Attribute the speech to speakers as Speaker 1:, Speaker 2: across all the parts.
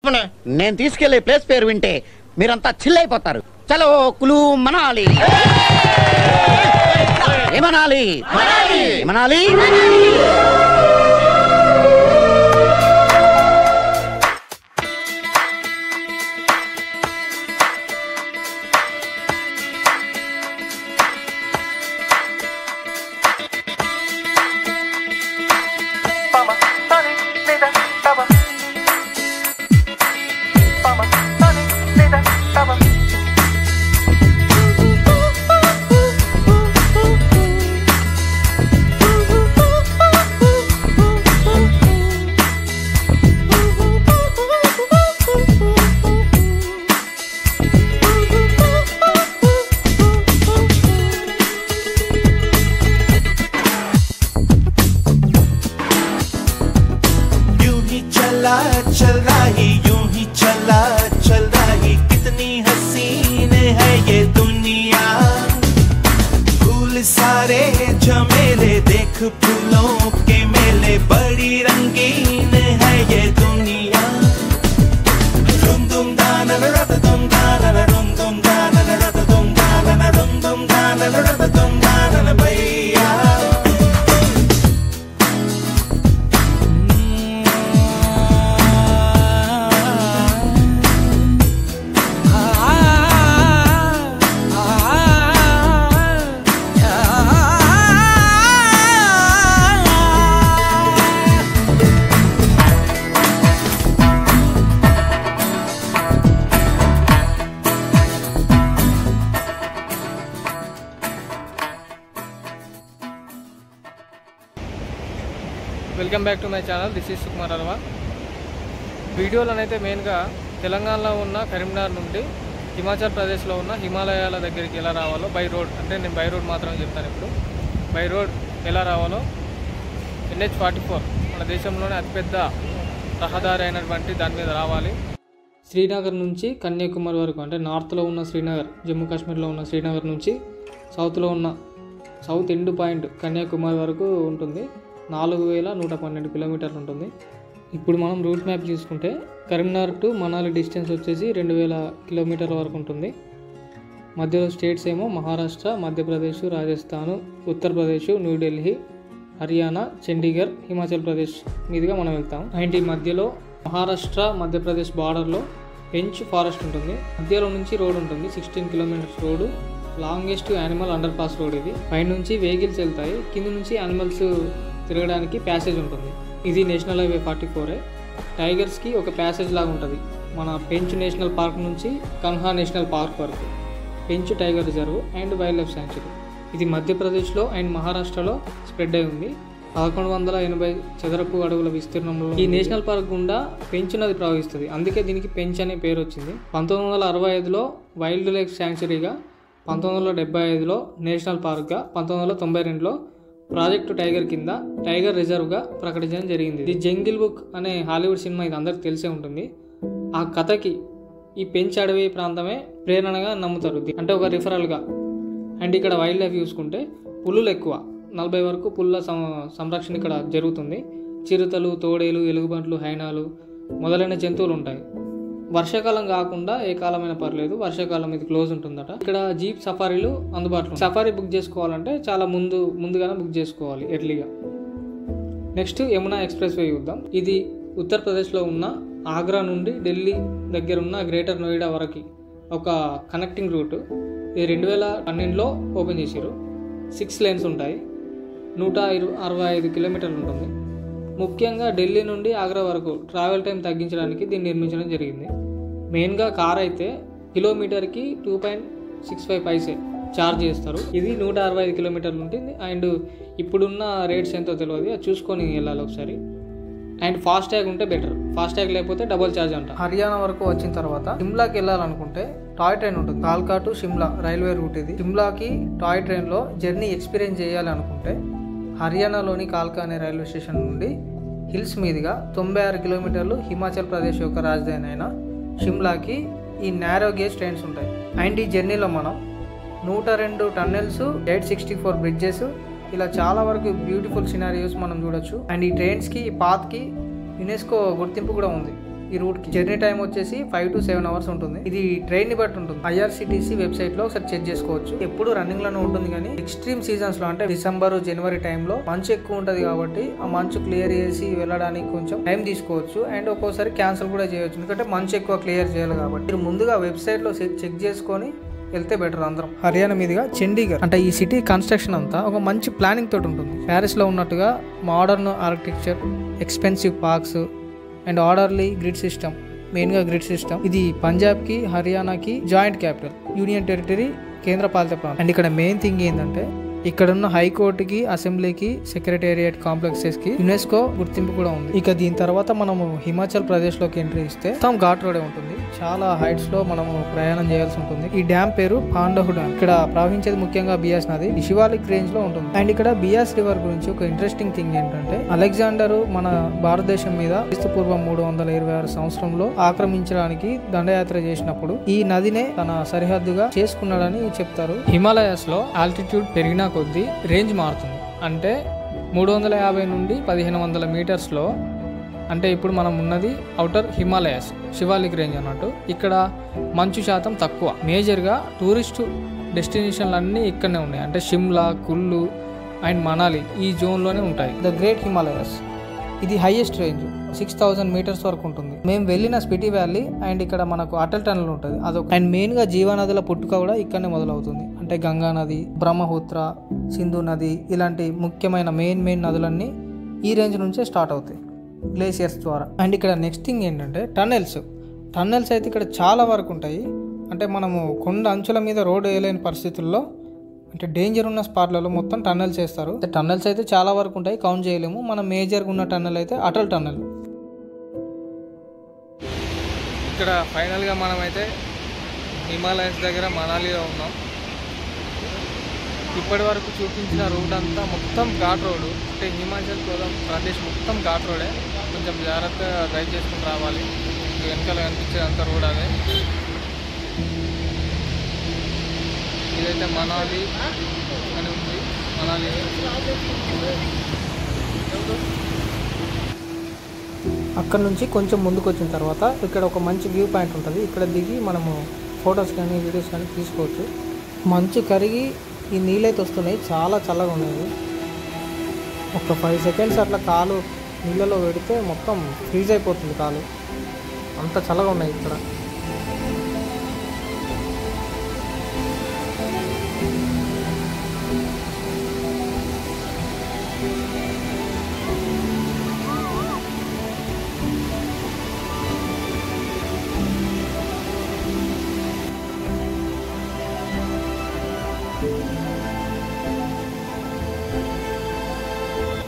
Speaker 1: చెప్పండి. నేను తీసుకెళ్లే ప్లేస్ పేరు వింటే మీరంతా చిల్ అయిపోతారు. చలో కులు మనాలి. ఏమనాలి? ఏమనాలి?
Speaker 2: चल रही यूं ही चल रही कितनी हसीन है ये दुनिया फूल सारे झमेले देख फूलों के मेले बड़ी रंगीन है ये दुनिया दुम दुम दाना रत दुम दाना दुम दुम दाना रत दुम दाना दुम दुम दाना रत दुम दाना भैया
Speaker 3: welcome back to my channel. This is Sukumar Alva. వీడియోలోనైతే మెయిన్గా తెలంగాణలో ఉన్న కరీంనగర్ నుండి హిమాచల్ ప్రదేశ్లో ఉన్న హిమాలయాల దగ్గరికి ఎలా రావాలో బై రోడ్, అంటే నేను బై రోడ్ మాత్రమే చెప్తాను. ఇప్పుడు బై రోడ్ ఎలా రావాలో NH44 మన దేశంలోనే అతిపెద్ద రహదారి అయినటువంటి దాని మీద రావాలి. శ్రీనగర్ నుంచి కన్యాకుమారి వరకు, అంటే నార్త్లో ఉన్న శ్రీనగర్, జమ్మూ కాశ్మీర్లో ఉన్న శ్రీనగర్ నుంచి సౌత్లో ఉన్న సౌత్ ఎండ్ పాయింట్ కన్యాకుమారి వరకు ఉంటుంది. 4112 కిలోమీటర్లు ఉంటుంది. ఇప్పుడు మనం రూట్ మ్యాప్ చూసుకుంటే కరీంనగర్ టు మనాలి డిస్టెన్స్ వచ్చేసి 2000 కిలోమీటర్ల వరకు ఉంటుంది. మధ్యలో స్టేట్స్ ఏమో మహారాష్ట్ర, మధ్యప్రదేశ్, రాజస్థాన్, ఉత్తరప్రదేశ్, న్యూఢిల్లీ, హర్యానా, చండీగఢ్, హిమాచల్ ప్రదేశ్ మీదుగా మనం వెళ్తాం. అండ్ ఈ మధ్యలో మహారాష్ట్ర మధ్యప్రదేశ్ బార్డర్లో పెంచ్ ఫారెస్ట్ ఉంటుంది. మధ్యలో నుంచి రోడ్ ఉంటుంది, 16 kilometres road, longest animal under pass road ఇది. పైనుంచి వెహికల్స్ వెళ్తాయి, కింద నుంచి యానిమల్స్ తిరగడానికి ప్యాసేజ్ ఉంటుంది. ఇది నేషనల్ హైవే 44. టైగర్స్కి ఒక ప్యాసేజ్ లాగా ఉంటుంది మన పెంచ్ నేషనల్ పార్క్ నుంచి కన్హా నేషనల్ పార్క్ వరకు. Pench tiger reserve and wild life sanctuary ఇది మధ్యప్రదేశ్లో అండ్ మహారాష్ట్రలో స్ప్రెడ్ అయి ఉంది. 1180 చదరపు అడుగుల విస్తీర్ణంలో ఈ నేషనల్ పార్క్ గుండా పెంచ్ నది ప్రవహిస్తుంది. అందుకే దీనికి పెంచ్ అనే పేరు వచ్చింది. 1965లో వైల్డ్ లైఫ్ శాంక్చురీగా, 1975లో నేషనల్ పార్క్గా, 1992లో ప్రాజెక్టు టైగర్ కింద టైగర్ రిజర్వ్గా ప్రకటించడం జరిగింది. ఇది జంగిల్ బుక్ అనే హాలీవుడ్ సినిమా, ఇది అందరికి తెలిసే ఉంటుంది. ఆ కథకి ఈ పెంచ్ అడవి ప్రాంతమే ప్రేరణగా నమ్ముతారు, అంటే ఒక రిఫరల్గా. అండ్ ఇక్కడ వైల్డ్ లైఫ్ చూసుకుంటే పులులు ఎక్కువ, 40 వరకు పుల్ల సంరక్షణ ఇక్కడ జరుగుతుంది. చిరుతలు, తోడేలు, ఎలుగుబంట్లు, హైనాలు మొదలైన జంతువులు ఉంటాయి. వర్షాకాలం కాకుండా ఏ కాలమైనా పర్లేదు, వర్షాకాలం ఇది క్లోజ్ ఉంటుందట. ఇక్కడ జీప్ సఫారీలు అందుబాటులో. సఫారీ బుక్ చేసుకోవాలంటే చాలా ముందుగానే బుక్ చేసుకోవాలి ఎర్లీగా. నెక్స్ట్ యమునా ఎక్స్ప్రెస్ వే చూద్దాం. ఇది ఉత్తరప్రదేశ్లో ఉన్న ఆగ్రా నుండి ఢిల్లీ దగ్గర ఉన్న గ్రేటర్ నోయిడా వరకు ఒక కనెక్టింగ్ రూట్. ఇది 2012లో ఓపెన్ చేశారు. 6 లేన్స్ ఉంటాయి, 165 కిలోమీటర్లు ఉంటుంది. ముఖ్యంగా ఢిల్లీ నుండి ఆగ్రా వరకు ట్రావెల్ టైం తగ్గించడానికి దీన్ని నిర్మించడం జరిగింది. మెయిన్గా కార్ అయితే కిలోమీటర్కి 2.65 పైసే ఛార్జ్ చేస్తారు. ఇది 165 కిలోమీటర్లు ఉంటుంది. అండ్ ఇప్పుడున్న రేట్స్ ఎంతో తెలియదు, అది చూసుకొని వెళ్ళాలి ఒకసారి. అండ్ ఫాస్ట్ ట్యాగ్ ఉంటే బెటర్, ఫాస్ట్ ట్యాగ్ లేకపోతే డబుల్ ఛార్జ్ అంట. హర్యానా వరకు వచ్చిన తర్వాత షిమ్లాకి వెళ్ళాలనుకుంటే టాయ్ ట్రైన్ ఉంటుంది. కాల్కా టు షిమ్లా రైల్వే రూట్ ఇది. షిమ్లాకి టాయ్ ట్రైన్లో జర్నీ ఎక్స్పీరియన్స్ చేయాలి అనుకుంటే హర్యానాలోని కాల్కా అనే రైల్వే స్టేషన్ నుండి హిల్స్ మీదుగా 96 కిలోమీటర్లు హిమాచల్ ప్రదేశ్ యొక్క రాజధాని అయిన షిమ్లాకి ఈ నారో గేజ్ ట్రైన్స్ ఉంటాయి. అండ్ ఈ జర్నీలో మనం 102 టన్నెల్స్, 864 బ్రిడ్జెస్, ఇలా చాలా వరకు బ్యూటిఫుల్ సినారియోస్ మనం చూడొచ్చు. అండ్ ఈ ట్రైన్స్కి, ఈ పాత్కి యునెస్కో గుర్తింపు కూడా ఉంది. ఈ రూట్ కి. జర్నీ టైం వచ్చేసి 5 to 7 hours ఉంటుంది. ఇది ట్రైన్ ని బట్టి ఉంటుంది. IRCTC వెబ్సైట్ లో ఒకసారి చెక్ చేసుకోవచ్చు. ఎప్పుడు రన్నింగ్ లోనే ఉంటుంది, కానీ ఎక్స్ట్రీమ్ సీజన్స్ లో అంటే డిసెంబర్ జనవరి టైంలో మంచు ఎక్కువ ఉంటది కాబట్టి ఆ మంచు క్లియర్ చేసి వెళ్ళడానికి కొంచెం టైం తీసుకోవచ్చు. అండ్ ఒక్కోసారి క్యాన్సిల్ కూడా చేయొచ్చు, ఎందుకంటే మంచు ఎక్కువ క్లియర్ చేయాలి కాబట్టి. మీరు ముందుగా వెబ్సైట్ లో చెక్ చేసుకొని వెళ్తే బెటర్. అందరం హర్యానా మీదుగా చండీగఢ్ అంటే ఈ సిటీ కన్స్ట్రక్షన్ అంతా ఒక మంచి ప్లానింగ్ తోటి ఉంటుంది. ప్యారిస్ లో ఉన్నట్టుగా modern architecture, expensive parks and orderly grid system, main గా గ్రిడ్ సిస్టమ్. ఇది పంజాబ్ కి హర్యానాకి జాయింట్ క్యాపిటల్, యూనియన్ టెరిటరీ, కేంద్ర పాలిత ప్రాంతం. అండ్ ఇక్కడ మెయిన్ థింగ్ ఏంటంటే ఇక్కడున్న హైకోర్టుకి, అసెంబ్లీకి, సెక్రటేరియట్ కాంప్లెక్సెస్ కి యునెస్కో గుర్తింపు కూడా ఉంది. ఇక దీని తర్వాత మనము హిమాచల్ ప్రదేశ్ లోకి ఎంట్రీ ఇస్తే మొత్తం ఘాట్ రోడ్ ఉంటుంది. చాలా హైట్స్ లో మనము ప్రయాణం చేయాల్సి ఉంటుంది. ఈ డ్యామ్ పేరు పాండహు డ్యామ్. ఇక్కడ ప్రవహించేది ముఖ్యంగా బియాస్ నది, శివాలిక్ రేంజ్ లో ఉంటుంది. అండ్ ఇక్కడ బియాస్ రివర్ గురించి ఒక ఇంట్రెస్టింగ్ థింగ్ ఏంటంటే అలెగ్జాండర్ మన భారతదేశం మీద క్రీస్తుపూర్వం 326 సంవత్సరంలో ఆక్రమించడానికి దండయాత్ర చేసినప్పుడు ఈ నదినే తన సరిహద్దుగా చేసుకున్నాడని చెప్తారు. హిమాలయాస్ లో ఆల్టిట్యూడ్ పెరిగిన కొద్దీ రేంజ్ మారుతుంది. అంటే 350 నుండి 1500 మీటర్స్లో, అంటే ఇప్పుడు మనం ఉన్నది ఔటర్ హిమాలయాస్, శివాలిక్ రేంజ్ అన్నట్టు. ఇక్కడ మంచు శాతం తక్కువ. మేజర్గా టూరిస్టు డెస్టినేషన్లు అన్నీ ఇక్కడనే ఉన్నాయి. అంటే షిమ్లా, కుల్లు అండ్ మనాలి ఈ జోన్లోనే ఉంటాయి. ద గ్రేట్ హిమాలయాస్ ఇది హైయెస్ట్ రేంజ్, 6000 మీటర్స్ వరకు ఉంటుంది. మేము వెళ్ళిన స్పిటి వ్యాలీ అండ్ ఇక్కడ మనకు అటల్ టనల్ ఉంటుంది, అదొక. అండ్ మెయిన్గా జీవనదుల పుట్టుక కూడా ఇక్కడనే మొదలవుతుంది. అంటే గంగా నది, బ్రహ్మపుత్ర, సింధు నది ఇలాంటి ముఖ్యమైన మెయిన్ నదులన్నీ ఈ రేంజ్ నుంచే స్టార్ట్ అవుతాయి గ్లేసియర్స్ ద్వారా. అండ్ ఇక్కడ నెక్స్ట్ థింగ్ ఏంటంటే టన్నెల్స్ అయితే ఇక్కడ చాలా వరకు ఉంటాయి. అంటే మనము కొండ అంచుల మీద రోడ్డు వేయలేని పరిస్థితుల్లో, అంటే డేంజర్ ఉన్న స్పాట్లలో మొత్తం టన్నెల్స్ చేస్తారు. టన్నెల్స్ అయితే చాలా వరకు ఉంటాయి, కౌంట్ చేయలేము. మన మేజర్గా ఉన్న టన్నెల్ అయితే అటల్ టన్నెల్. ఇక్కడ ఫైనల్గా మనమైతే హిమాలయస్ దగ్గర మనాలిలో ఉన్నాం. ఇప్పటి వరకు చూపించిన రోడ్ అంతా మొత్తం ఘాట్ రోడ్డు. అంటే హిమాచల్ ప్రదేశ్ మొత్తం ఘాట్ రోడే. కొంచెం జాగ్రత్తగా డ్రైవ్ చేసుకుని రావాలి. వెనకాల కనిపించే అంత రోడ్ అదే. ఇదైతే మనాలి అని ఉంది. మనాలి అక్కడ నుంచి కొంచెం ముందుకు వచ్చిన తర్వాత ఇక్కడ ఒక మంచి వ్యూ పాయింట్ ఉంటుంది. ఇక్కడ దిగి మనము ఫొటోస్ కానీ వీడియోస్ కానీ తీసుకోవచ్చు. మంచు కరిగి ఈ నీళ్ళైతే వస్తున్నాయి, చాలా చల్లగా ఉన్నాయి. ఒక 5 seconds అట్లా కాలు నీళ్ళలో పెడితే మొత్తం ఫ్రీజ్ అయిపోతుంది కాలు, అంత చల్లగా ఉన్నాయి ఇక్కడ.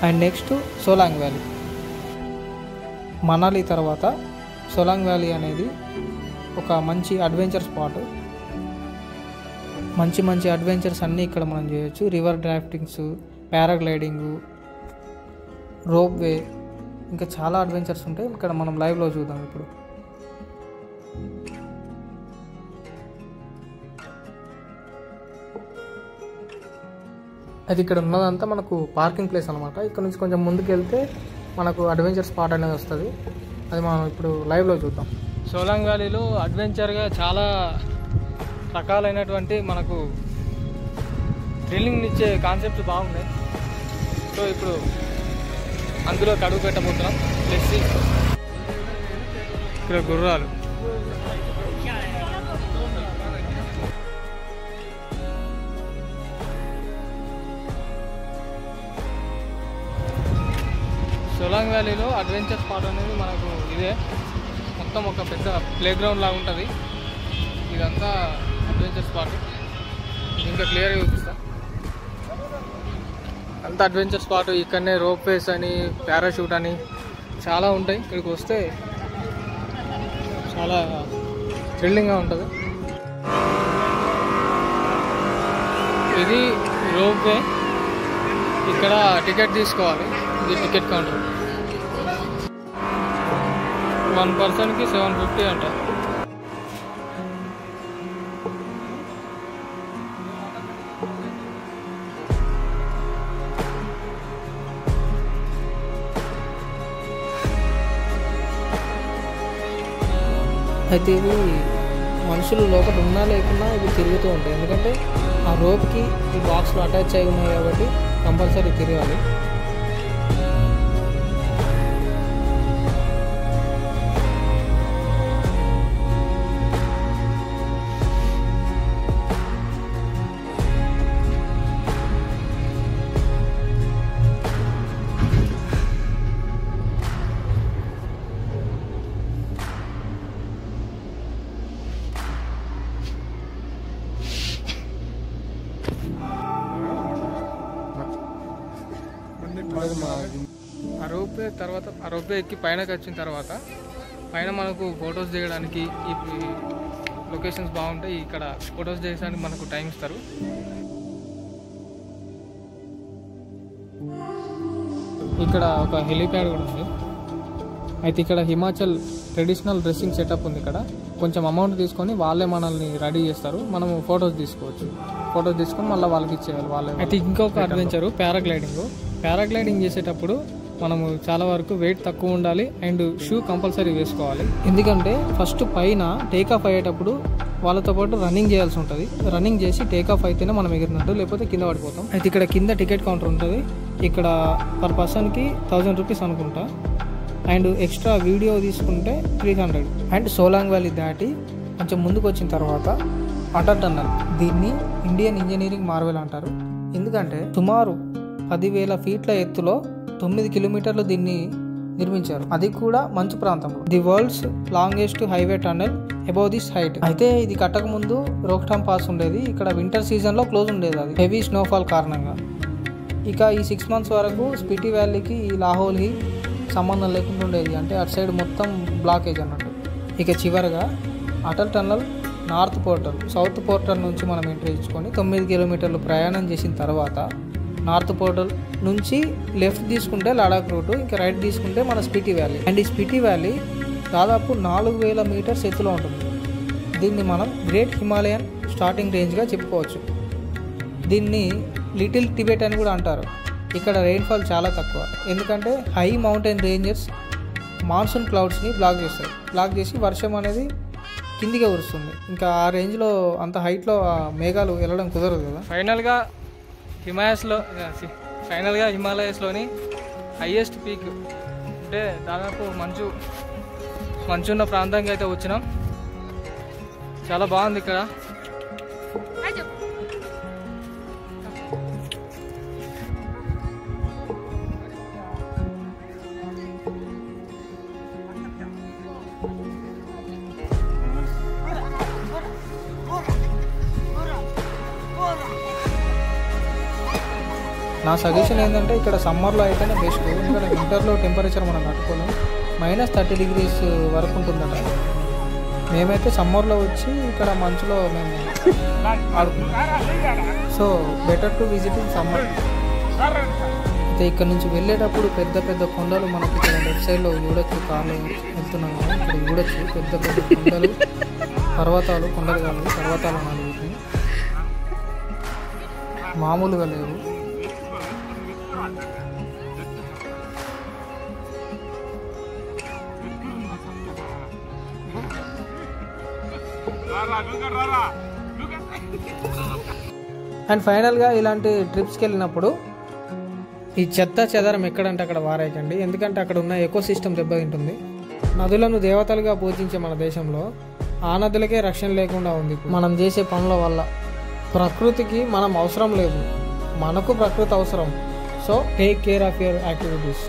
Speaker 3: And next Solang valley. Manali తర్వాత సోలాంగ్ వ్యాలీ అనేది ఒక మంచి అడ్వెంచర్ స్పాట్. మంచి అడ్వెంచర్స్ అన్నీ ఇక్కడ మనం చేయొచ్చు. రివర్ డ్రాఫ్టింగ్స్, పారాగ్లైడింగు, రోప్ వే, ఇంకా చాలా అడ్వెంచర్స్ ఉంటాయి. ఇక్కడ మనం లైవ్లో చూద్దాం ఇప్పుడు. అది ఇక్కడ ఉన్నదంతా మనకు పార్కింగ్ ప్లేస్ అనమాట. ఇక్కడ నుంచి కొంచెం ముందుకు వెళ్తే మనకు అడ్వెంచర్ స్పాట్ అనేది వస్తుంది. అది మనం ఇప్పుడు లైవ్లో చూద్దాం. సోలాంగ్ వ్యాలీలో అడ్వెంచర్గా చాలా రకాలైనటువంటి మనకు థ్రిల్లింగ్ ఇచ్చే కాన్సెప్ట్స్ బాగున్నాయి. సో ఇప్పుడు అందులో అడుగు పెట్టబోతున్నాం. ప్లస్ ఇక్కడ గుర్రాలు, సోలాంగ్ వ్యాలీలో అడ్వెంచర్ స్పాట్ అనేది మనకు ఇదే. మొత్తం ఒక పెద్ద ప్లే గ్రౌండ్ లాగా ఉంటుంది. ఇదంతా అడ్వెంచర్ స్పాట్. ఇంకా క్లియర్గా చూపిస్తా. అంతా అడ్వెంచర్ స్పాట్. ఇక్కడనే రోప్ వేస్ అని, పారాషూట్ అని చాలా ఉంటాయి. ఇక్కడికి వస్తే చాలా థ్రిల్లింగ్గా ఉంటుంది. ఇది రోప్ వే. ఇక్కడ టికెట్ తీసుకోవాలి. ఇది టికెట్ కౌంటర్. 1 personకి 750 అంట. అయితే ఇవి మనుషులు లోపల ఉన్నా లేకున్నా ఇవి తిరుగుతూ ఉంటాయి, ఎందుకంటే ఆ రోప్కి ఈ బాక్స్లో అటాచ్ అయి ఉన్నాయి కాబట్టి కంపల్సరీ తిరగాలి. ఆ రోపే ఎక్కి పైనకి వచ్చిన తర్వాత పైన మనకు ఫొటోస్ దిగడానికి ఈ లొకేషన్స్ బాగుంటాయి. ఇక్కడ ఫొటోస్ దిగడానికి మనకు టైం ఇస్తారు. ఇక్కడ ఒక హెలీప్యాడ్ కూడా ఉంది. అయితే ఇక్కడ హిమాచల్ ట్రెడిషనల్ డ్రెస్సింగ్ సెటప్ ఉంది. ఇక్కడ కొంచెం అమౌంట్ తీసుకొని వాళ్ళే మనల్ని రెడీ చేస్తారు, మనము ఫొటోస్ తీసుకోవచ్చు. ఫొటోస్ తీసుకొని మళ్ళీ వాళ్ళకి ఇచ్చేయాలి వాళ్ళే. అయితే ఇంకొక అడ్వెంచరు పారాగ్లైడింగ్ చేసేటప్పుడు మనము చాలా వరకు వెయిట్ తక్కువ ఉండాలి అండ్ షూ కంపల్సరీ వేసుకోవాలి. ఎందుకంటే ఫస్ట్ పైన టేకాఫ్ అయ్యేటప్పుడు వాళ్ళతో పాటు రన్నింగ్ చేయాల్సి ఉంటుంది. రన్నింగ్ చేసి టేకాఫ్ అయితేనే మనం ఎగిరినట్టు, లేకపోతే కింద పడిపోతాం. అయితే ఇక్కడ కింద టికెట్ కౌంటర్ ఉంటుంది. ఇక్కడ పర్ పర్సన్కి 1000 రూపీస్ అనుకుంటా. అండ్ ఎక్స్ట్రా వీడియో తీసుకుంటే 300. అండ్ సోలాంగ్ వ్యాలీ దాటి కొంచెం ముందుకు వచ్చిన తర్వాత అటల్ టన్నల్, దీన్ని ఇండియన్ ఇంజనీరింగ్ మార్వెల్ అంటారు. ఎందుకంటే సుమారు 10,000 ఫీట్ల ఎత్తులో 9 కిలోమీటర్లు దీన్ని నిర్మించారు, అది కూడా మంచు ప్రాంతంలో. The world's longest highway tunnel above this height. అయితే ఇది కట్టక ముందు రోహ్టాంగ్ పాస్ ఉండేది. ఇక్కడ వింటర్ సీజన్లో క్లోజ్ ఉండేది, అది హెవీ స్నోఫాల్ కారణంగా. ఇక ఈ 6 మంత్స్ వరకు స్పిటి వ్యాలీకి ఈ లాహోల్ హిల్ సంబంధం లేకుండా ఉండేది, అంటే అటు సైడ్ మొత్తం బ్లాకేజ్ అన్నట్టు. ఇక చివరగా Atal tunnel north portal, south portal నుంచి మనం ఎంట్రీ ఇచ్చుకొని 9 కిలోమీటర్లు ప్రయాణం చేసిన తర్వాత నార్త్ పోర్టల్ నుంచి లెఫ్ట్ తీసుకుంటే లడాక్ రూటు, ఇంకా రైట్ తీసుకుంటే మన స్పిటి వ్యాలీ. అండ్ ఈ స్పిటి వ్యాలీ దాదాపు 4000 మీటర్స్ ఎత్తులో ఉంటుంది. దీన్ని మనం గ్రేట్ హిమాలయన్ స్టార్టింగ్ రేంజ్గా చెప్పుకోవచ్చు. దీన్ని లిటిల్ టిబెట్ అని కూడా అంటారు. ఇక్కడ రెయిన్ఫాల్ చాలా తక్కువ, ఎందుకంటే హై మౌంటైన్ రేంజెస్ మాన్సూన్ క్లౌడ్స్ని బ్లాక్ చేసి వర్షం అనేది కిందిగా కురుస్తుంది. ఇంకా ఆ రేంజ్లో అంత హైట్లో ఆ మేఘాలు వెళ్ళడం కుదరదు కదా. ఫైనల్గా హిమాలయస్లోని హైయెస్ట్ పీక్ అంటే దాదాపు మంచు ఉన్న ప్రాంతానికి అయితే వచ్చినాం. చాలా బాగుంది ఇక్కడ. నా సజెషన్ ఏంటంటే ఇక్కడ సమ్మర్లో అయితేనే బెస్ట్, ఎందుకంటే వింటర్లో టెంపరేచర్ మనం తట్టుకోలేం. -30 డిగ్రీస్ వరకు ఉంటుందట. మేమైతే సమ్మర్లో వచ్చి ఇక్కడ మంచులో మేము ఆడుకున్నాం. So better to visit in summer. అయితే ఇక్కడ నుంచి వెళ్ళేటప్పుడు పెద్ద పెద్ద కొండలు మనకి ఇక్కడ లెఫ్ట్ సైడ్లో చూడొచ్చు. కార్లో వెళ్తున్నాం కదా, ఇక్కడ చూడొచ్చు పెద్ద పెద్ద కొండలు, కొండలు కాదు పర్వతాలు అడుగుతాయి, మామూలుగా లేవు. అండ్ ఫైనల్గా ఇలాంటి ట్రిప్స్కి వెళ్ళినప్పుడు ఈ చెదారం ఎక్కడంటే అక్కడ వారేయకండి, ఎందుకంటే అక్కడ ఉన్న ఎకో సిస్టమ్ దెబ్బతింటుంది. నదులను దేవతలుగా పూజించే మన దేశంలో ఆ నదులకే రక్షణ లేకుండా ఉంది మనం చేసే పనుల వల్ల. ప్రకృతికి మనం అవసరం లేదు, మనకు ప్రకృతి అవసరం. So take care of your activities.